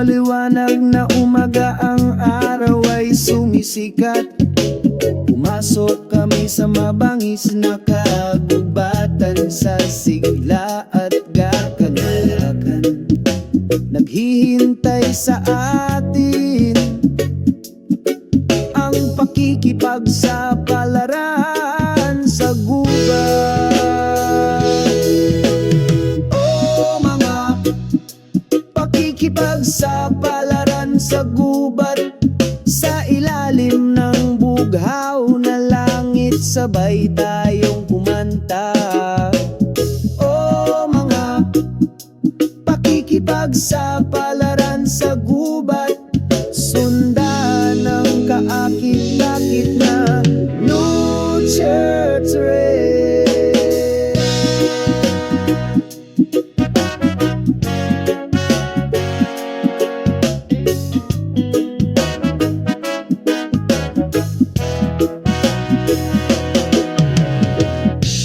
maliwanag na umaga ang araw ay sumisikat. Pumasok kami sa mabangis na kagubatan, sa sigla at gakagalakan. Naghihintay sa atin ang pakikipagsapalaran sa gubat. Oh, mga pakikipagsapalaran sa gubat, sa ilalim ng bughaw na langit, sabay tayong kumanta. Oh, mga pakikipagsapalaran sa gubat, sundan ng kaakit-akit na Lucha Trail.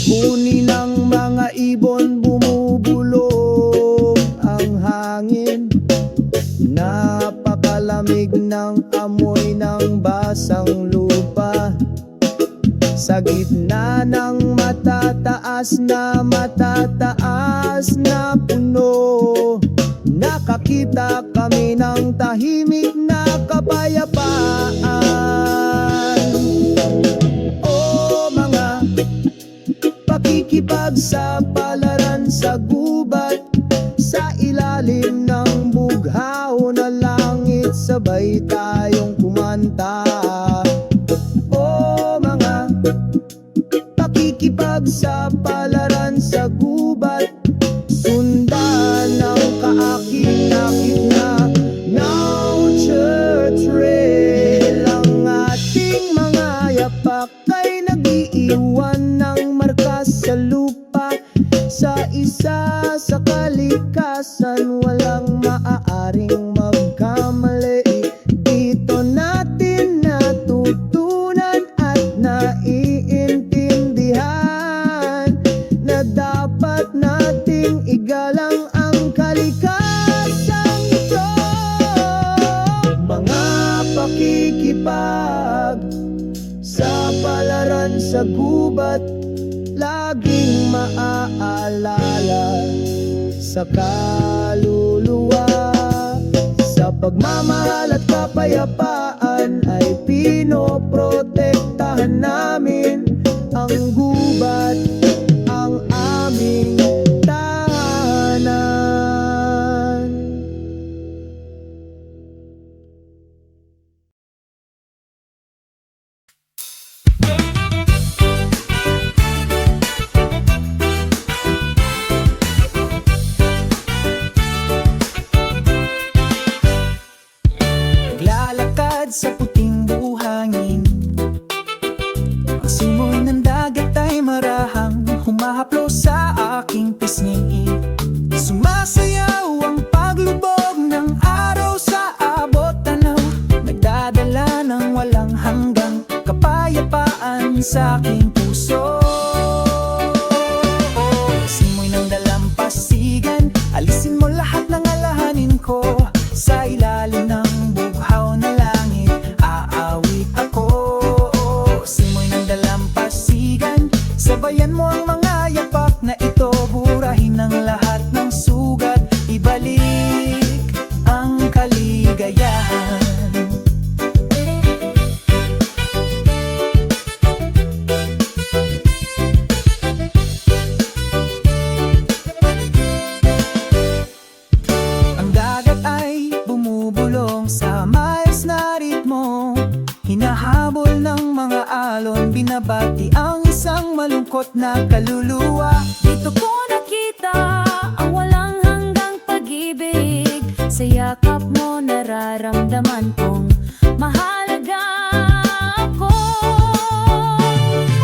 Huni ng mga ibon, bumubulong ang hangin. Napakalamig ng amoy ng basang lupa. Sa gitna ng matataas na puno, nakakita kami ng tahimik na kapayapaan. Oh, mga pakikipagsapalaran sa gubat, sa ilalim ng bughaw na langit, sabay tayong kumanta. Oh, mga pakikipagsapalaran sa gubat, sundan ng kaakit-akit na Lucha Trail. Ang ating mga yapak ay nag-iiwan ng marka sa lupa. Sa isa sa kalikasan, walang maaaring magkamali. Dito natin natutunan at naiintindihan na dapat nating igalang ang kalikasan ito. Mga pakikipagsapalaran sa gubat, laging maaalala sa kaluluwa. Sa pagmamahal at kapayapaan ay pinoprotektahan namin ang gubat, ang aming tahanan. Sa puting buhangin, ang simoy ng dagat ay marahang humahaplo sa aking pisngi. Sumasayaw ang paglubog ng araw sa abot tanaw, nagdadala ng walang hanggang kapayapaan sa aking puso. Simoy ng dalampasigan, alisin mo lahat ng alahanin ko. Sa ilalim ng bughaw na langit, aawit ako. Simoy ng dalampasigan, sabayan mo ang mga yapak na ito. Burahin ang lahat ng sugat, ibalik ang kaligayahan. Ang dagat ay bumubulong sa maayos na ritmo, hinahabol ng mga alon, binabati ang isang malungkot na kaluluwa. Dito ko nakita ang walang hanggang pag-ibig, sa yakap mo nararamdaman kong mahalaga ako.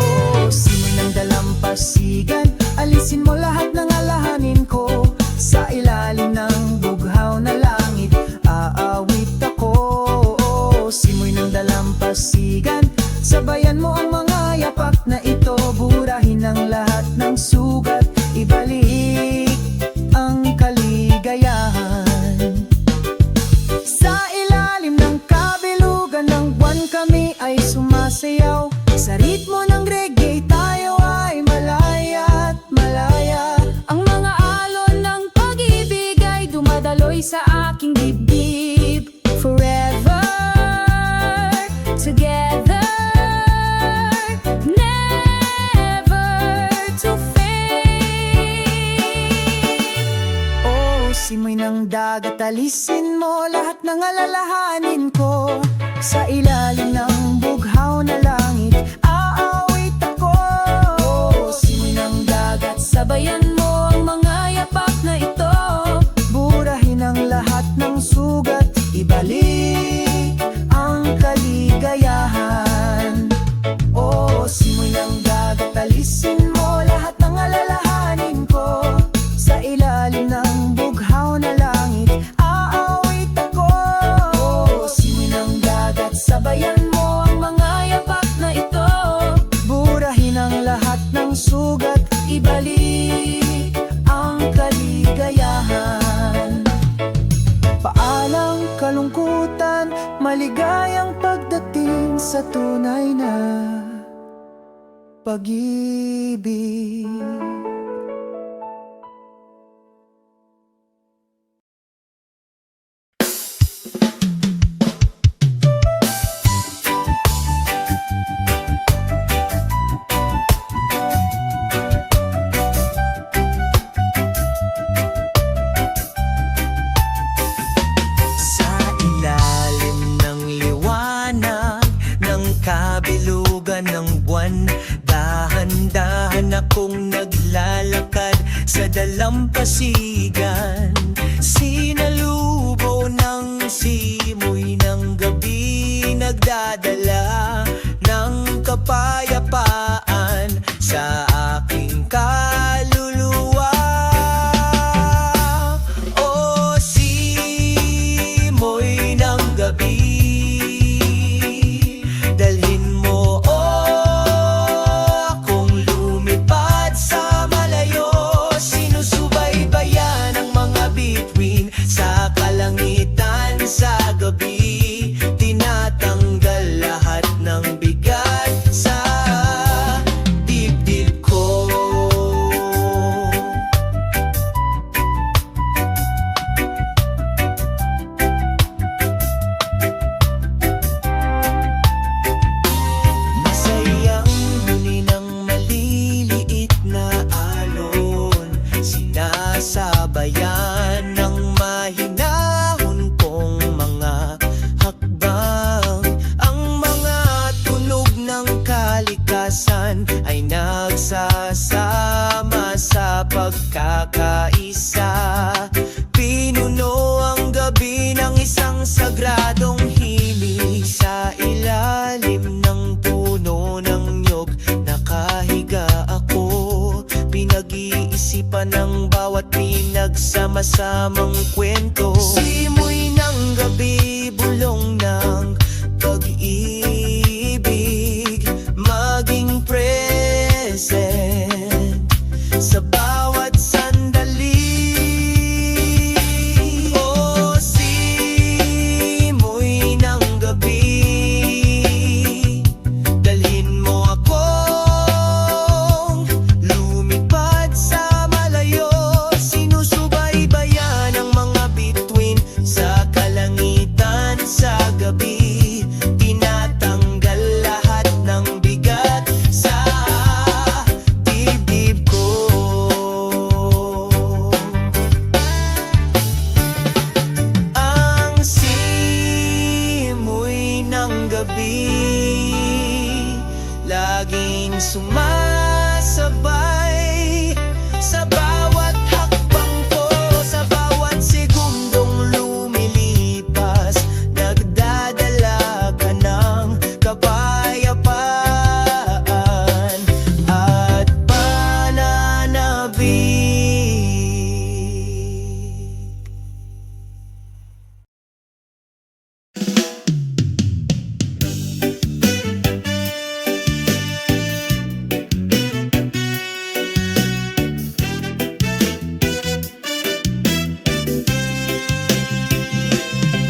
Oh, simoy ng dalampasigan, alisin mo lahat ng alahanin ko. Sa ilalim ng bughaw na langit, aawit ako. Oh, simoy ng dalampasigan, sabayan mo ang mga yapak na ito. Burahin ang lahat sa aking dibdib. Forever together, never to fade. Oh, simoy ng dagat, alisin mo lahat ng alalahanin ko. Sa ilalim ng bughaw na langit, aawit ako. Oh, simoy ng dagat, sabayan mo ang mga yapak na ito. Burahin ang lahat ng sugat, ibalik ang kaligayahan. Oh, simoy ng dagat, alisin mo lahat ng alalahanin ko. Sa ilalim ng bughaw na langit, aawit ako. Oh, simoy ng dagat, sabayan mo ang mga yapak na ito. Burahin ang lahat ng sugat, Ibalik ang kaligayahan. paalang kalungkutan, maligayang pagdating sa tunay na pag-ibig. Sa ilalim ng liwanag ng kabilugan ng buwan, dahan-dahan akong naglalakad sa dalampasigan. Sinalubo ng simoy ng gabi, nagdadala ng kapayapaan sa aking kaluluwa. O simoy ng gabi, dalhin mo akong lumipad sa malayo. Sinusubaybayan ang mga bituin sa kalangitan sa gabi. Tinatanggal lahat ng bigat sa dibdib ko. Masayang huni ng maliliit na alon, sinasabayan ng mahinahon kong mga hakbang. Ang mga tunog ng kalikasan ay nagsasama sa pagkakaisa. Pinuno ang gabi ng isang sagradong himig. Sa ilalim ng puno ng nyog, nakahiga ako. Pinag-iisipan ng bawat pinagsama-samang kwento. Simoy ng gabi, bulong ng pag-ibig, maging present sa bawat sandali. O simoy ng gabi, dalhin mo akong lumipad sa malayo. Sinusubaybayan ang mga bituin sa kalangitan sa gabi. Tinatanggal lahat ng bigat sa dibdib ko. Ang simoy ng gabi, laging sumasabay sa bawat hakbang ko. Sa bawat segundong lumilipas, nagdadala ka ng kapayapaan at pananabik.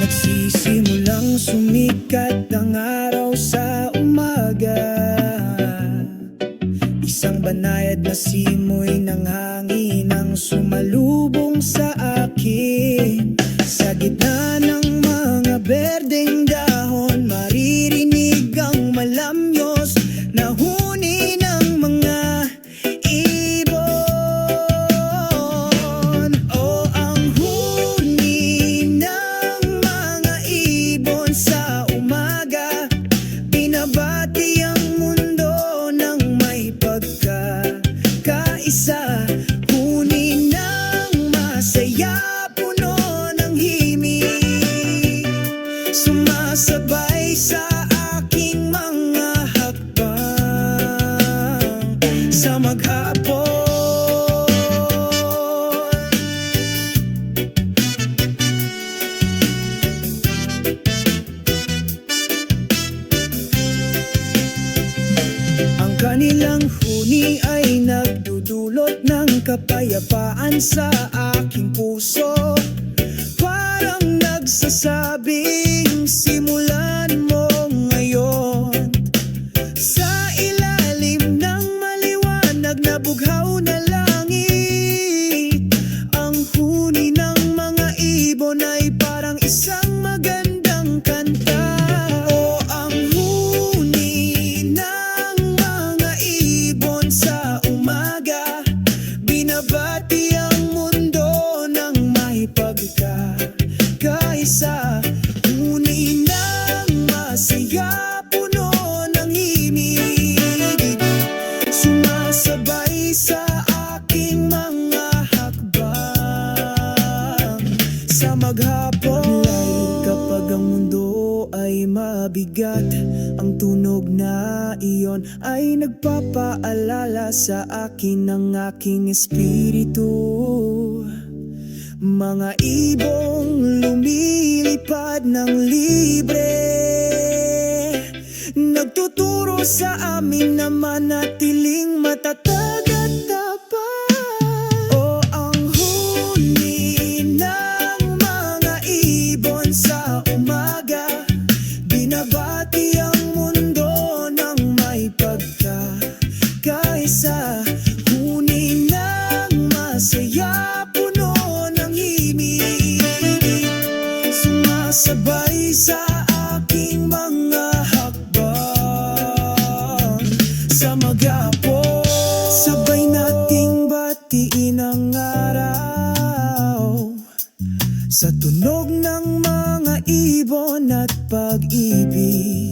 Nagsisimulang sumikat ang araw sa umaga. Isang banayad na simoy ng hangin ang sumalubong sa akin. sa maghapon. Maglay kapag ang mundo ay mabigat, ang tunog na iyon ay nagpapaalala sa akin ng aking espiritu. Mga ibong lumilipad ng libre, nagtuturo sa amin na manatiling matatag at tapat. O ang huni ng mga ibon sa umaga, binabati ang mundo ng may pagkakaisa. Huni ng masaya, puno ng himig, sumasabay sa aking mga hakbang sa maghapon. Sabay nating batiin ang araw sa tunog ng mga ibon at pag-ibig.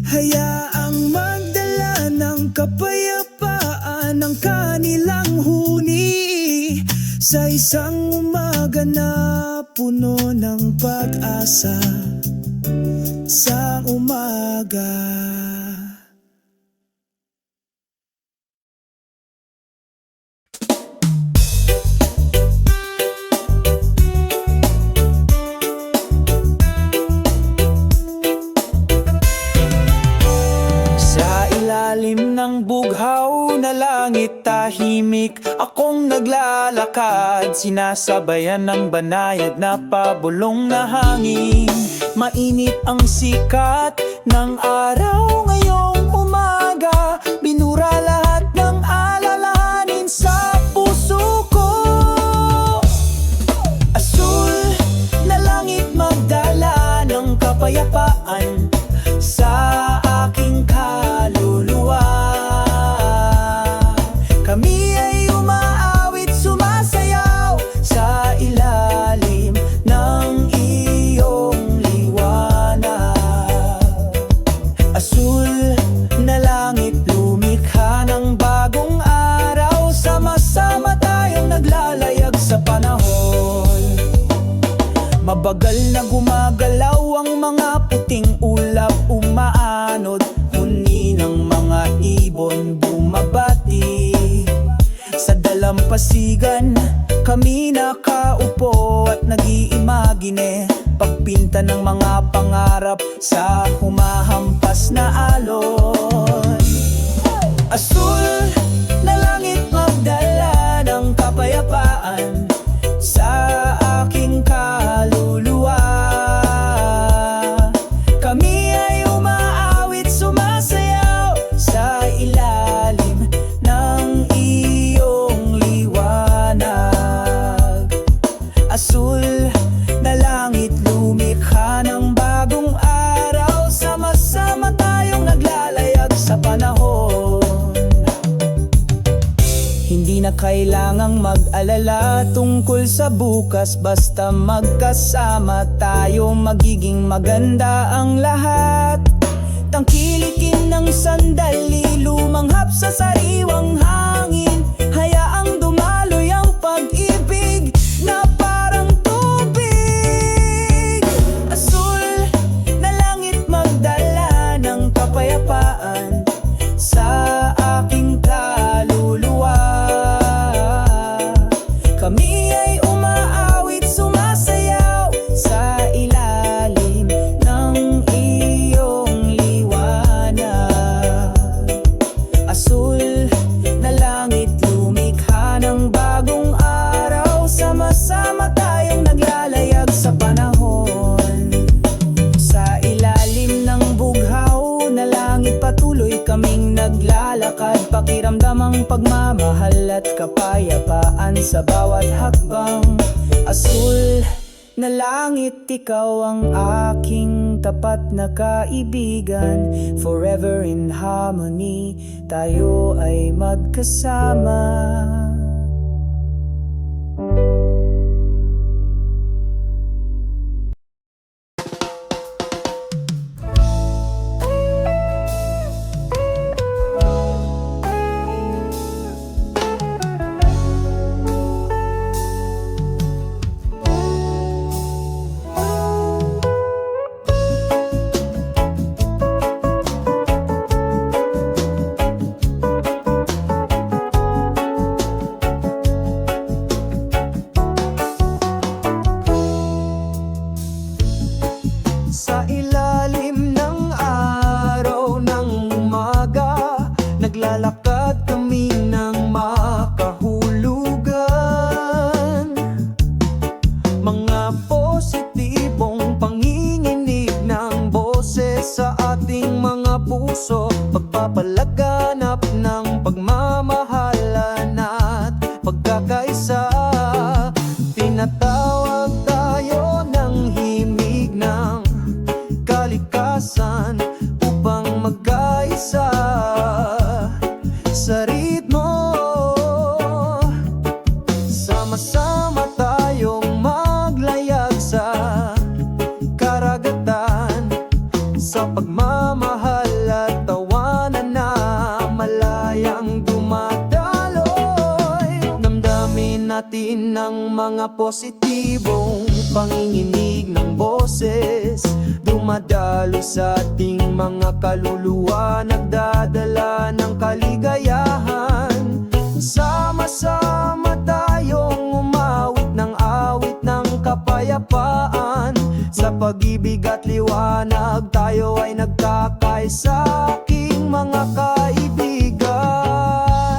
Hayaang magdala ng kapayapaan ang kanilang huni sa isang umaga na puno ng pag-asa. Sa umaga. Sa ilalim ng bughaw na langit, tahimik akong naglalakad, sinasabayan ng banayad na pabulong na hangin. Mainit ang sikat ng araw ngayong umaga, binura lahat ng alalahanin sa puso ko. Asul na langit magdala ng kapayapaan sa aking kaluluwa. Kami ay umaawit, sumasayaw sa ilalim ng iyong liwanag. Asul na langit, lumikha ng bagong araw, sama-sama tayong naglalayag sa panahon. Mabagal na gumagalaw ang mga puting ulap, umaanod, huni ng mga ibon bumabati. Sa dalampasigan kami nakaupo at nag-iimagine, pagpinta ng mga pangarap sa humahampas na alon. Asul na langit magdala ng kapayapaan sa aking kaluluwa. Kami ay umaawit, sumasayaw sa ilalim ng iyong liwanag. Asul na langit, lumikha ng bagong araw, sama-sama tayong naglalayag sa panahon. Hindi na kailangang mag-alala tungkol sa bukas, basta magkasama tayo magiging maganda ang lahat. Tangkilikin ng sandali, lumanghap sa sariwang hangin, hayaang dumaloy ang pag-ibig na parang tubig. Asul na langit magdala ng kapayapaan sa aking kaluluwa. Kami ay umaawit, sumasayaw sa ilalim ng iyong liwanag. Asul na langit, lumikha ng bagong araw, sama-sama tayong naglalayag sa panahon. Sa ilalim ng bughaw na langit, patuloy kaming naglalakad, pakiramdam ang pagmamahal at kapayapaan sa bawat hakbang. Asul na langit, ikaw ang aking tapat na kaibigan. Forever in harmony, tayo ay magkasama. Sama-sama tayong maglayag sa karagatan, sa pagmamahal at tawanan na malayang dumadaloy. Damdamin natin ang mga positibong panginginig ng boses, dumadalo sa ating mga kaluluwa, nagdadala ng kaligayahan. Sama-sama tayong umawit ng awit ng kapayapaan, sa pag-ibig at liwanag tayo ay nagkakaisa, aking mga kaibigan.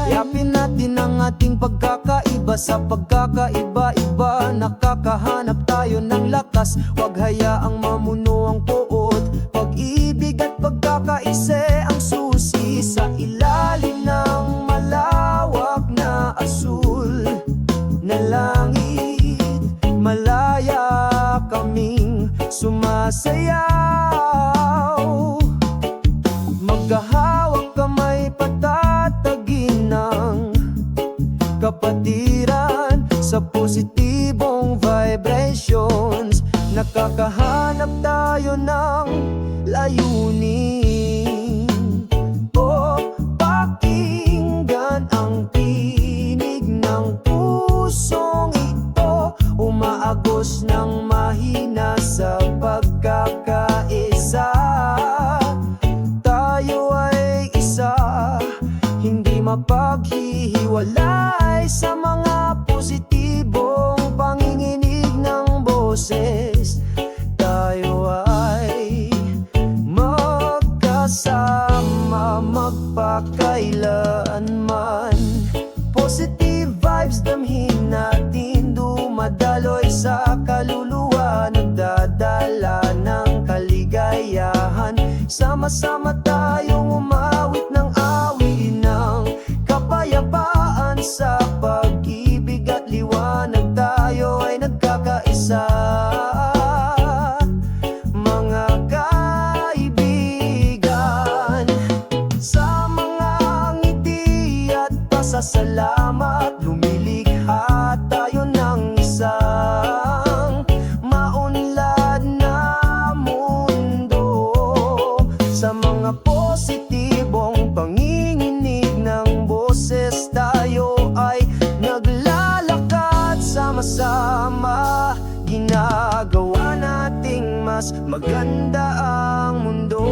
Yapin natin ang ating pagkakaiba, sa pagkakaiba-iba nakakahanap tayo ng lakas. Huwag hayaang mamuno ang puot, pag-ibig at pagkakaisa ang susi. Sa ilalim ng malawak na asul na langit, malaya kaming sumasayaw. Magkahawak kamay, patatagin ng kapatiran, sa positibong vibrations nakakahanap tayo ng layunin. O pakinggan ang tinig ng pusong ito, umaagos ng mahina sa pagkakaisa. Tayo ay isa, hindi mapaghihiwalay, sa mga positibong panginginig ng boses. Tayo ay magkasama magpakailanman. Positive vibes damhin natin, dumadaloy sa kaluluwa, nagdadala ng kaligayahan. Sama-sama tayong umawit ng awit ng kapayapaan, sa pag-ibig at liwanag tayo ay nagkakaisa. Mga kaibigan, sa mga ngiti at pasasalamat, lumilikha tayo ng isang maunlad na mundo. Sa mga positibong panginginig ng boses tayo ay naglalakad, sama-sama ginagawa nating mas maganda ang mundo.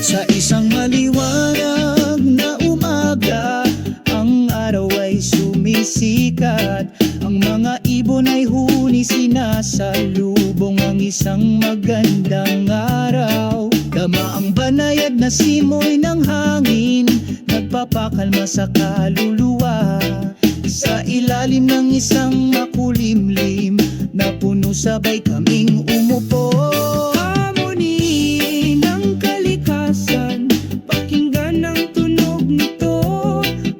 Sa isang maliwanag na umaga, ang araw ay sumisikat. Ang mga ibon ay huni, sinasalubong ang isang magandang araw. Dama ang banayad na simoy ng hangin, nagpapakalma sa kaluluwa. Sa ilalim ng isang makulimlim na puno, sabay kaming umupo. Harmony ng kalikasan, pakinggan ang tunog nito.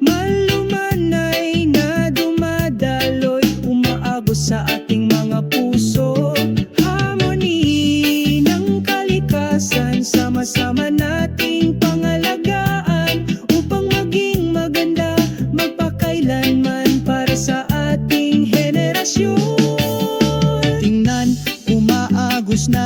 Malumanay na dumadaloy, umaagos sa ating mga puso. Harmony ng kalikasan, sama-sama nating pangalagaan, upang maging maganda magpakailanman para sa ating henerasyon. Tingnan, umaagos na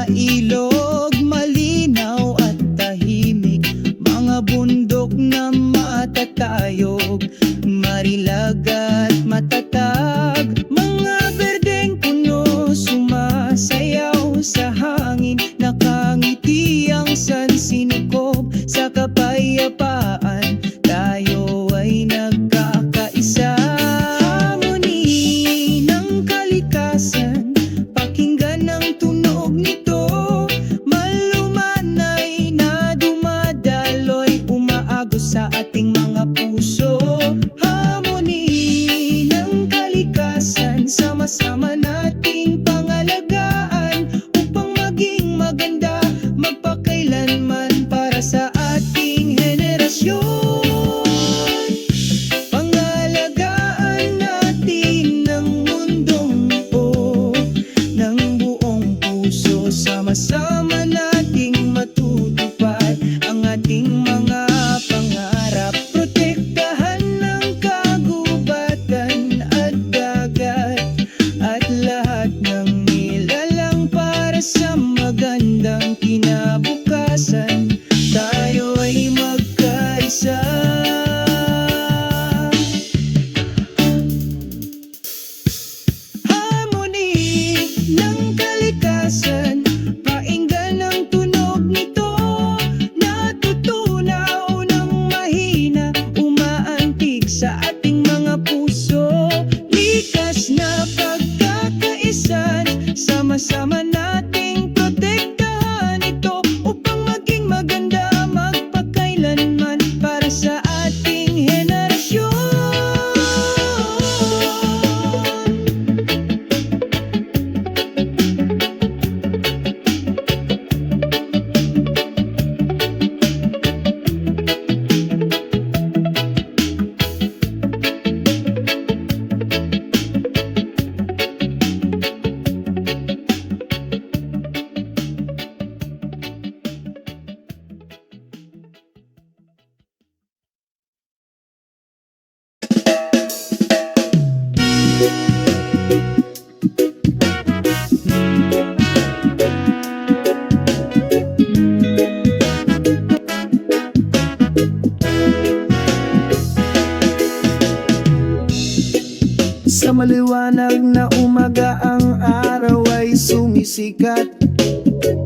Sa maliwanag na umaga ang araw ay sumisikat.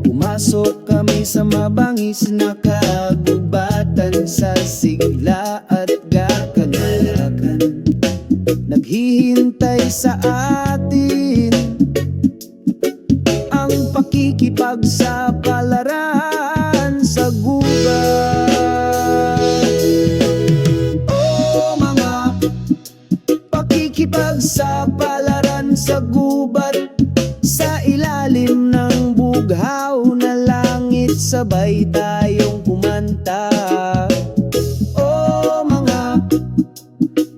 Pumasok kami sa mabangis na kagubatan, sa sigla at kakanalakan. Naghihintay sa atin ang pakikipagsapalaran sa gubat. Oh, mga pakikipagsapalaran sa gubat, sa ilalim ng bughaw na langit, sabay tayong kumanta. Oh, mga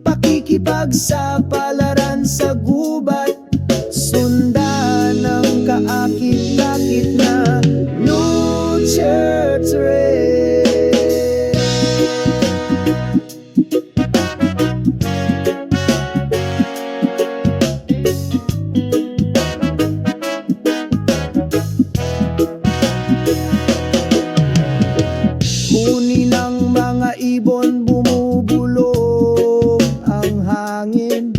pakikipagsapalaran sa gubat, sundan ng kaakit-akit na Lucha Trail. Huni ng mga ibon, bumubulong ang hangin.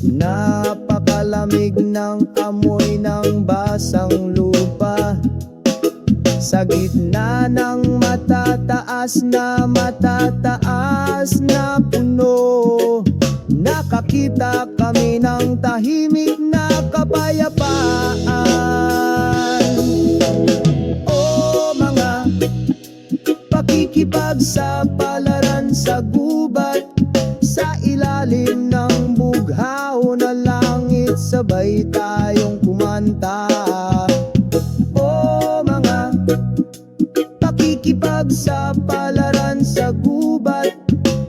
Napakalamig ng amoy ng basang lupa. Sa gitna ng matataas na puno, nakakita kami ng tahimik na kapayapaan. Oh, mga pakikipagsapalaran sa gubat, sa ilalim ng bughaw na langit, sabay tayong kumanta. Oh, mga pakikipagsapalaran sa gubat,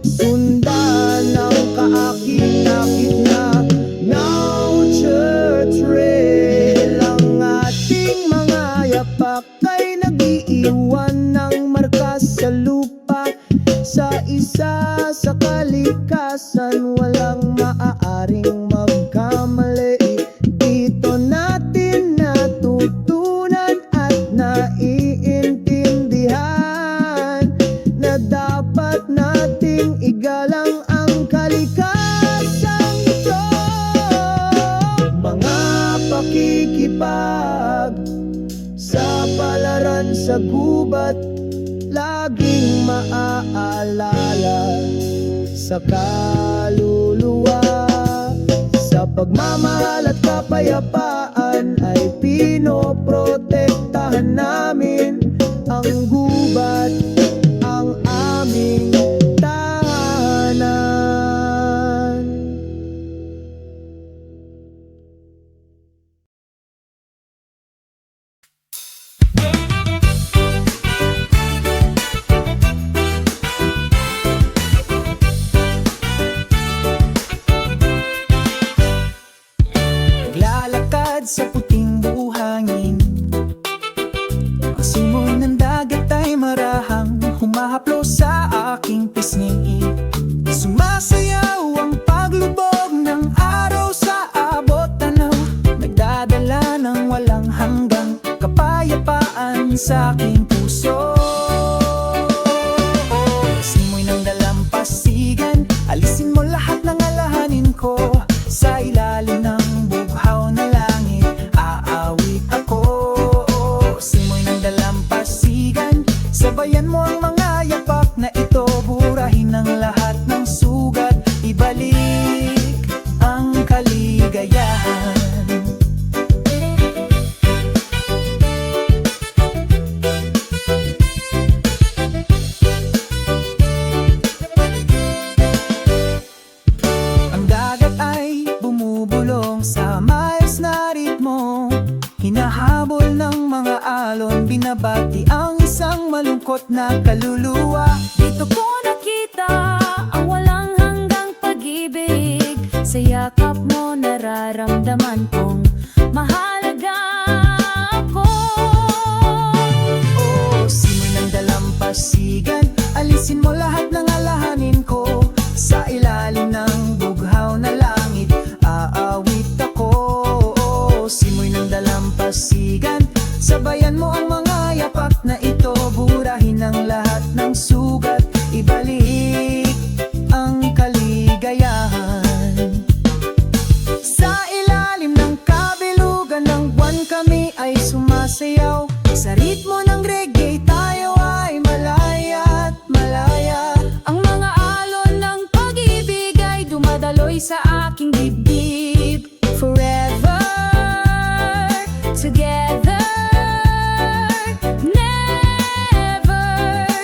sundan ng kaakit-akit na Lucha Trail. Ang ating mga yapak ay nag-iiwan ng marka sa lupa. Sa isa sa kalikasan, walang maaaring magkamali. Dito natin natutunan at naiintindihan na dapat nating igalang ang kalikasang ito. Mga pakikipag sa palaran sa gubat, laging maaalala sa kaluluwa. Sa pagmamahal at kapayapaan ay pinoprotektahan namin ang gubat, ang aming tahanan. Naglalakad sa puting buhangin, ang simoy ng dagat ay marahang humahaplo sa aking pisngi. Sumasayaw ang paglubog ng araw sa abot tanaw, nagdadala ng walang hanggang kapayapaan sa aking puso. Simoy ng dalampasigan, alisin mo lahat ng alalahanin ko. Sa ilalim ng bughaw na langit, aawit ako. Simoy ng dalampasigan, sabayan mo ang mga yapak na ito. Burahin ang lahat ng sugat, ibalik ang kaligayahan. Ang dagat ay bumubulong sa maayos na ritmo, hinahabol ng mga alon, binabati ang isang malungkot na kaluluwa. Dito ko nakita ang walang hanggang pag-ibig. Sa yakap mo nararamdaman kong mahalaga ako. Oh, simoy ng dalampasigan, alisin mo lahat ng alalahanin ko. Sa ilalim ng bughaw na langit, aawit ako. Oh, simoy ng dalampasigan, sabayan mo ang mga yapak na ito. Burahin ang lahat ng sugat, ibalik ang kaligayahan. forever together, never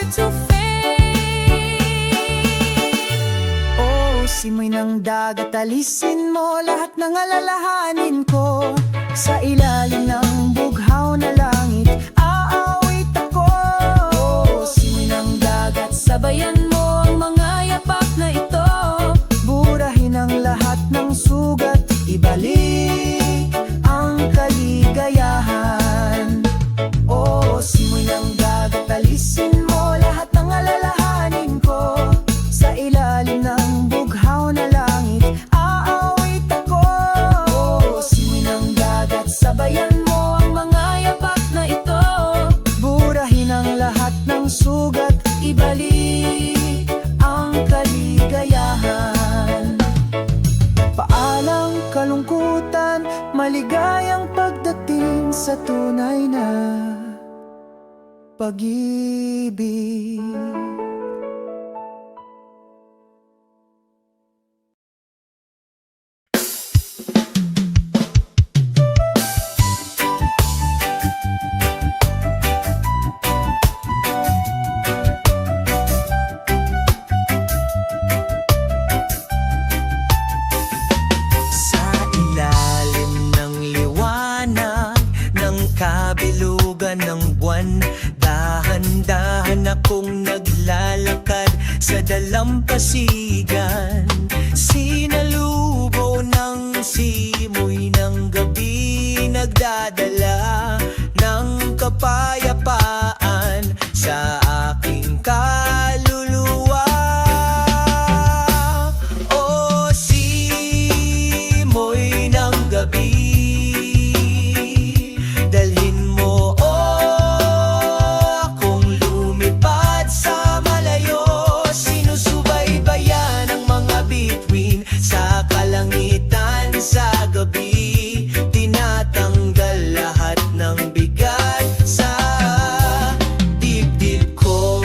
to fade. Oh, simoy ng dagat, alisin mo lahat ng alalahanin ko. Sa ilalim ng bughaw na langit, aawit ako. Oh, simoy ng dagat, sabayan mo ang mga yapak na ito. Burahin ang lahat ng sugat, ibalik ang kaligayahan. Oh, simoy ng dagat, alisin mo lahat ng alalahanin ko. Sa ilalim ng bughaw na langit, aawit ako. Oh, simoy ng dagat, sabayan mo ang mga yapak na ito. Burahin ang lahat ng sugat, Ibalik ang kaligayahan. Paalang kalungkutan, maligayang pagdating sa tunay na pag-ibig. Sa ilalim ng liwanag ng kabilugan ng buwan, dahan-dahan akong naglalakad sa dalampasigan. Sinalubo ng simoy ng gabi, nagdadala ng kapayapaan sa aking kaluluwa. O simoy ng gabi, dalhin mo akong lumipad sa malayo. Sinusubaybayan ang mga bituin sa kalangitan sa gabi. Tinatanggal lahat ng bigat sa dibdib ko.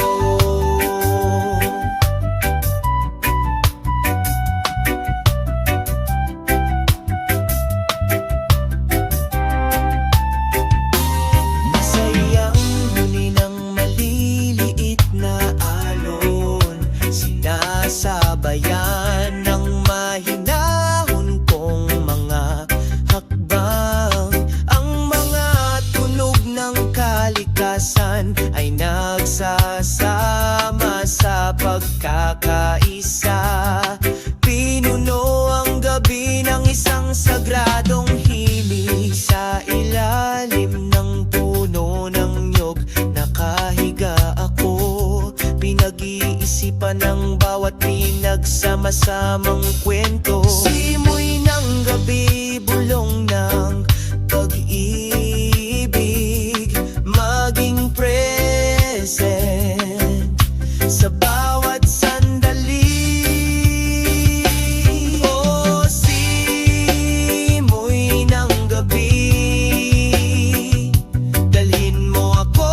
Masayang huni ng maliliit na alon, sinasabayan ng mahinahon kong mga hakbang. Ang mga tunog ng kalikasan ay nagsasama sa pagkakaisa. Pinuno ang gabi ng isang sagradong himig. Sa ilalim ng puno ng nyog, nakahiga ako. Pinag-iisipan ng bawat pinagsama-samang kwento. Simoy ng gabi, bulong ng pag-ibig, maging present sa bawat sandali. O simoy ng gabi, dalhin mo akong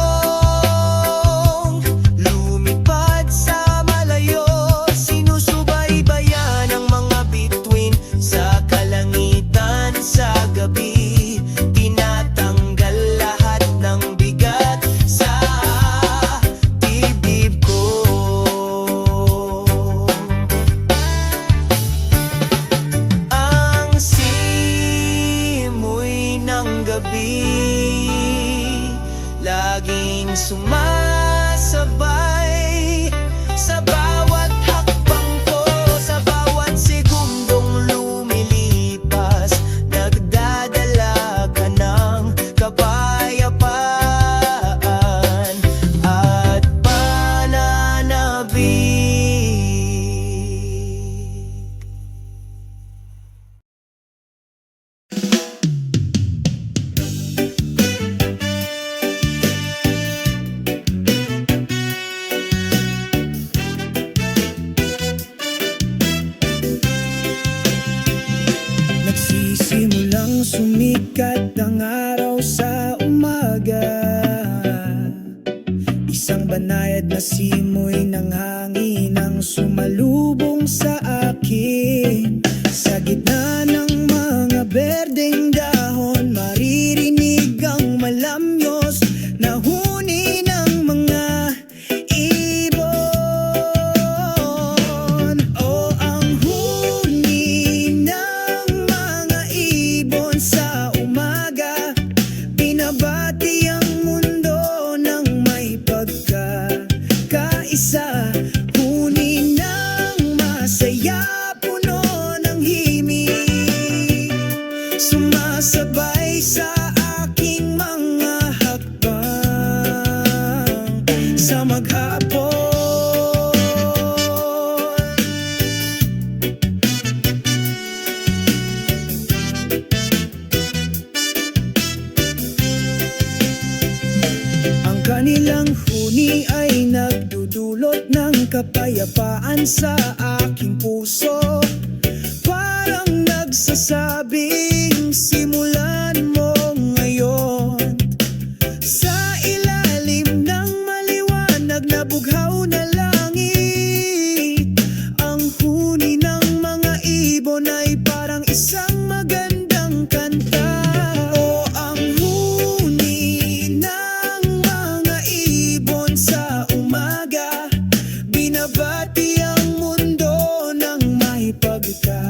lumipad sa malayo. Sinusubaybayan ang mga bituin sa kalangitan sa gabi. Tinatanggal lahat ng bigat sa dibdib ko. Ang simoy ng gabi, laging sumasabay sa bawat hakbang ko, sa bawat segundong lumilipas. Nagdadala ka ng kapayapaan at pananabik. Nagsisimulang sumikat ang araw sa umaga. Isang banayad na simoy ng hangin ang sumalubong sa akin. Sa gitna ng mga Sumasabay sa aking mga hakbang sa maghapon. Ang kanilang huni ay nagdudulot ng kapayapaan sa aking puso. Parang nagsasabing simulan mo ngayon. Sa ilalim ng maliwanag na bughaw na langit, ang huni ng mga ibon ay parang isang magandang kanta. O ang huni ng mga ibon sa umaga, binabati ang mundo ng may pagkakaisa.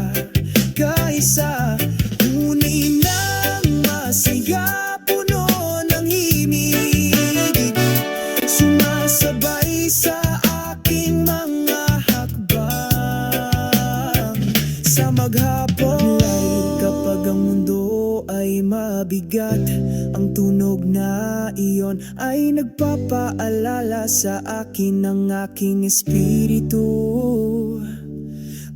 Huni ng masaya, puno ng himig, sumasabay sa aking mga hakbang sa maghapon. Kapag ang mundo ay mabigat, ang tunog na iyon ay nagpapaalala sa akin ng aking espiritu.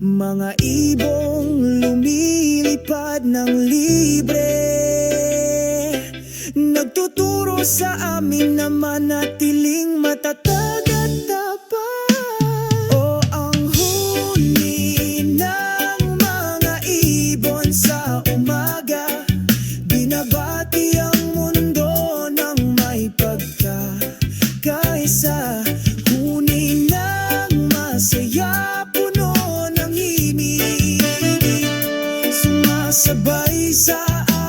Mga ibong lumilipad ng libre, nagtuturo sa amin na manatiling matatag at tapat. O ang huni ng mga ibon sa umaga, binabati ang mundo ng may pagkakaisa. Huni ng masaya, puno ng himig, sumasabay sa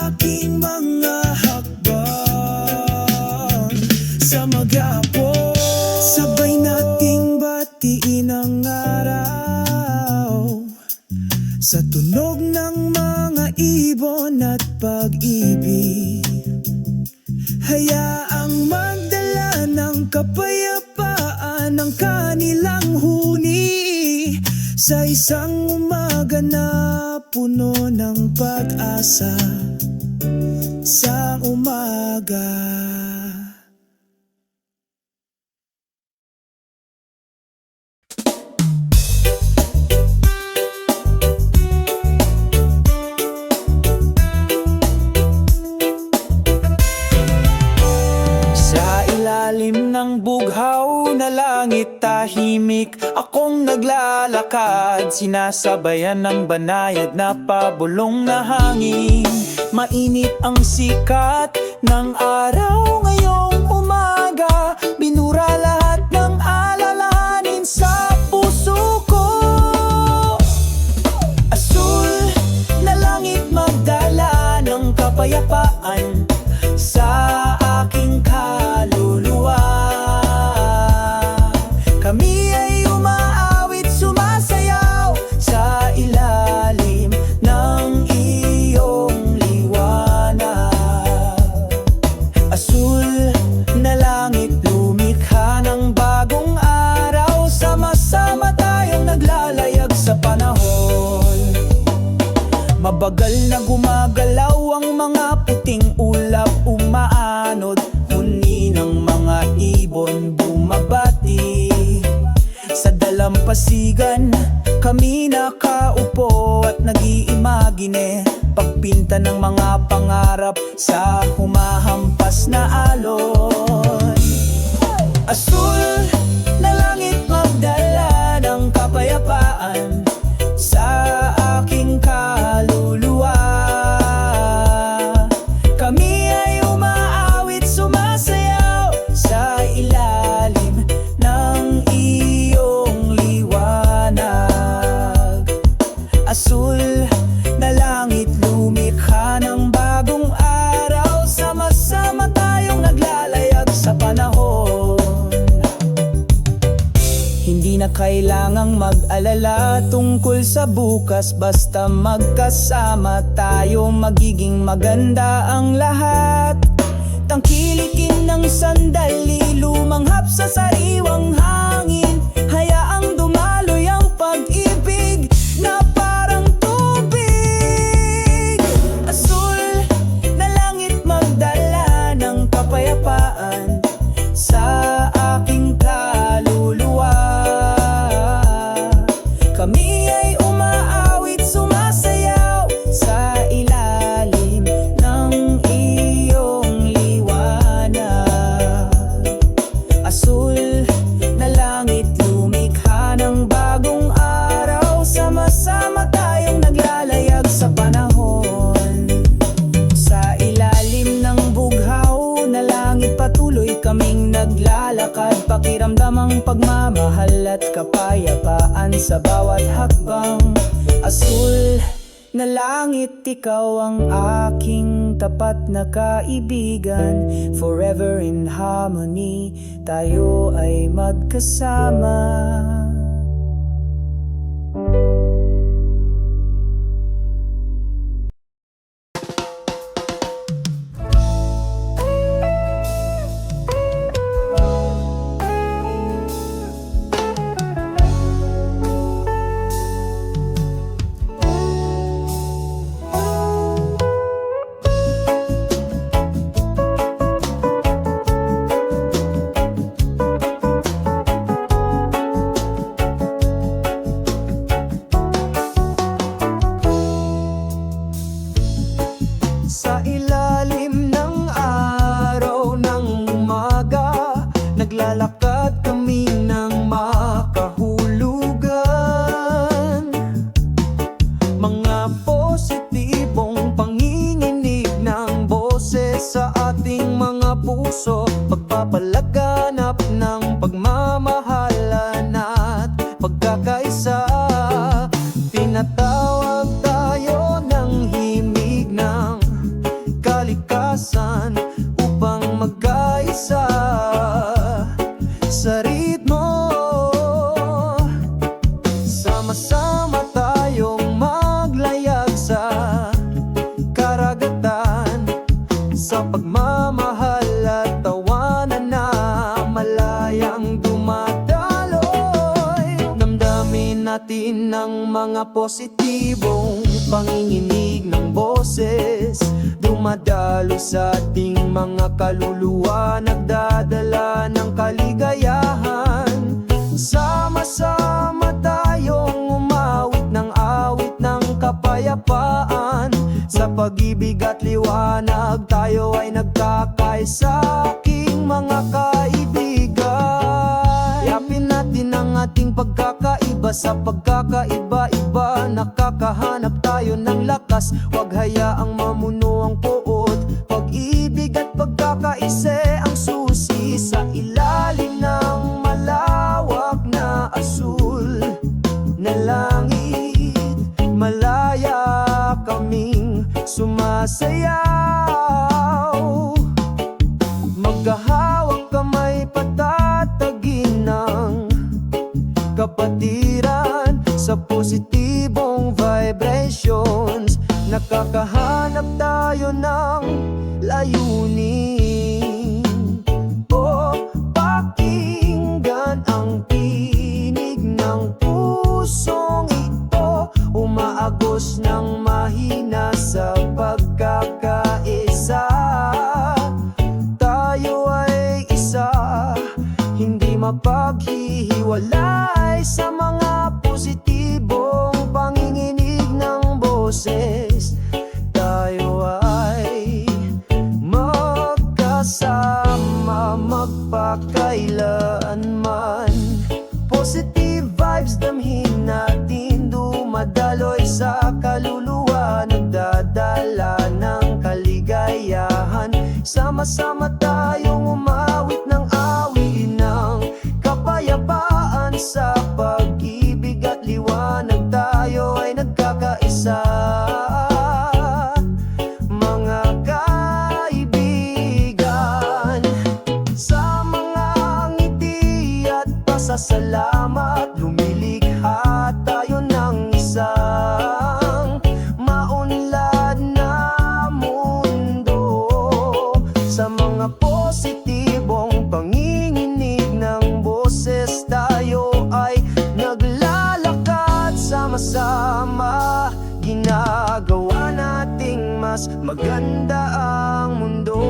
aking mga hakbang sa maghapon. Sabay nating batiin ang araw sa tunog ng mga ibon at pag-ibig. Hayaang magdala ng kapayapaan ang kanilang huni sa isang umaga na puno ng pag-asa. Sa umaga. Sa ilalim ng bughaw na langit, tahimik akong naglalakad, sinasabayan ng banayad na pabulong na hangin. Mainit ang sikat ng araw ngayong umaga, binura lahat ng alalahanin sa puso ko. Asul na langit magdala ng kapayapaan sa aking kaluluwa. Kami ay umaawit, sumasayaw sa ilalim ng iyong liwanag. Asul na langit, lumikha ng bagong araw, sama-sama tayong naglalayag sa panahon. Mabagal na gumagalaw ang mga puting ulap, umaanod, huni ng mga ibon bumabati. Sa dalampasigan kami nakaupo at nag-iimagine, pagpinta ng mga pangarap sa humahampas na alon. Asul na langit magdala ng kapayapaan sa aking kaluluwa. Kami ay umaawit, sumasayaw sa ilalim ng iyong liwanag. Asul na langit, lumikha ng bagong araw, sama-sama tayong naglalayag sa panahon. Hindi na kailangang mag-alala tungkol sa bukas, basta magkasama tayo, magiging maganda ang lahat. Tangkilikin ng sandali, lumanghap sa sariwang hangin, hayaang dumaloy ang pag-ibig na parang tubig. Asul sa bawat hakbang. Asul na langit, ikaw ang aking tapat na kaibigan. Forever in harmony, tayo ay magkasama. Sa ilalim ng araw ng umaga, naglalakad kami ng makahulugan. Mga positibong panginginig ng boses sa ating mga puso, pagpapalaganap ng pagmamahalan at pagkakaisa. Tinatawag tayo ng himig ng kalikasan upang magkaisa sa ritmo. Sama-sama tayong maglayag sa karagatan, sa pagmamahal at tawanan na malayang dumadaloy. Damdamin natin ang mga positibong panginginig ng boses, dumadalo sa ating mga kaluluwa, nagdadala ng kaligayahan. Sama-sama tayong umawit ng awit ng kapayapaan. Sa pag-ibig at liwanag, tayo ay nagkakaisa, aking mga kaibigan. Yapin natin ang ating pagkakaiba, sa pagkakaiba-iba nakakahanap tayo ng lakas. Huwag hayaang mamuno ang puot, pag-ibig at pagkakaisa ang susi. Sa ilalim ng malawak na asul na langit, malaya kaming sumasayaw. Magkahawak kamay, patatagin ng kapatiran sa positibong vibrations. Nakakahanap tayo ng layunin. O pakinggan ang tinig ng pusong ito, umaagos ng mahina sa pagkakaisa. Tayo ay isa, hindi mapaghihiwalay, sa mga positibong panginginig ng boses. Tayo ay magkasama magpakailanman. Positive vibes damhin natin, dumadaloy sa kaluluwa, nagdadala ng kaligayahan. Sama-sama tayong umawit ng awit ng kapayapaan. Sa pag-ibig at liwanag, tayo ay nagkakaisa, mga kaibigan. Sa mga ngiti at pasasalamat, lumilikha tayo ng isang maunlad na mundo. Sa mga positibong panginginig ng boses, tayo ay naglalakad sama-sama, ginagawa nating mas maganda ang mundo.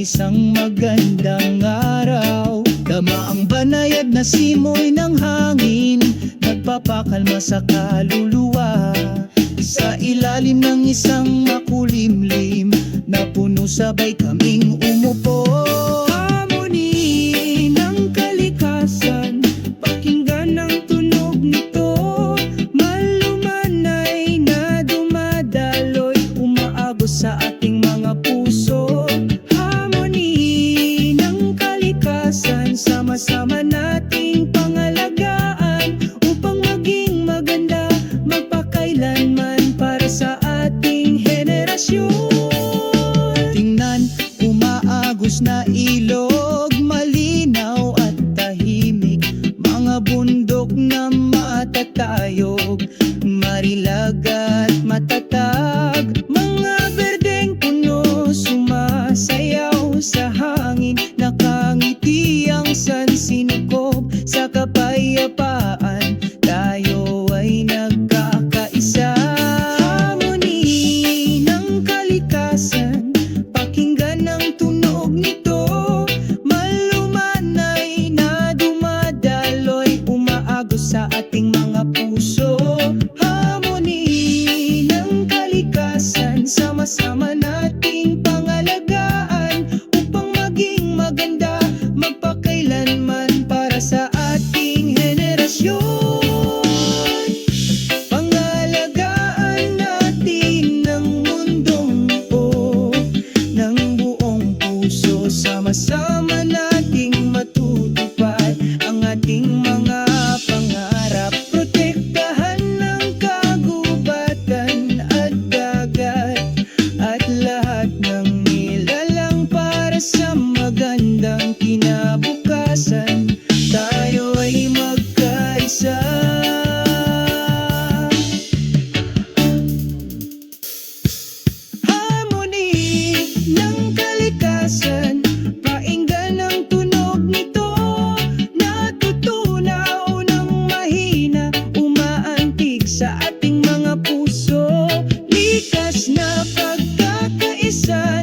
isang magandang araw. Tama ang banayad na simoy ng hangin, nagpapakalma sa kaluluwa. Sa ilalim ng isang makulimlim na puno, sabay kaming umupo. Harmony ng kalikasan, pakinggan ang tunog nito. Malumanay na dumadaloy, umaagos sa ating mga puso. Harmony ng kalikasan, sama-sama nating pangalagaan upang maging maganda magpakailanman para sa ating henerasyon. Tingnan, umaagos na ilog, malinaw at tahimik, mga bundok na matatayog, marilag at matatag, mga berdeng puno sumasayaw sa hangin, nakangiti ang sansinukob sa kapayapaan, tayo ay nagkakaisa. Harmony ng kalikasan, pakinggan ang tunog nito. Malumanay na dumadaloy, umaagos sa ating mga puso. Harmony ng kalikasan, sama-sama nating pangalagaan upang maging maganda magpakailanman para sa ating henerasyon. Pangalagaan natin ng mundong ito ng buong puso, sama-sama nating matutupad ang ating mga pangarap. Protektahan ng kagubatan at dagat at lahat ng nilalang para sa magandang kinabukasan, tayo ay magkaisa. Harmony ng kalikasan, painggan ang tunog nito. Natutunaw ng mahina, umaantig sa ating mga puso. Likas na pagkakaisa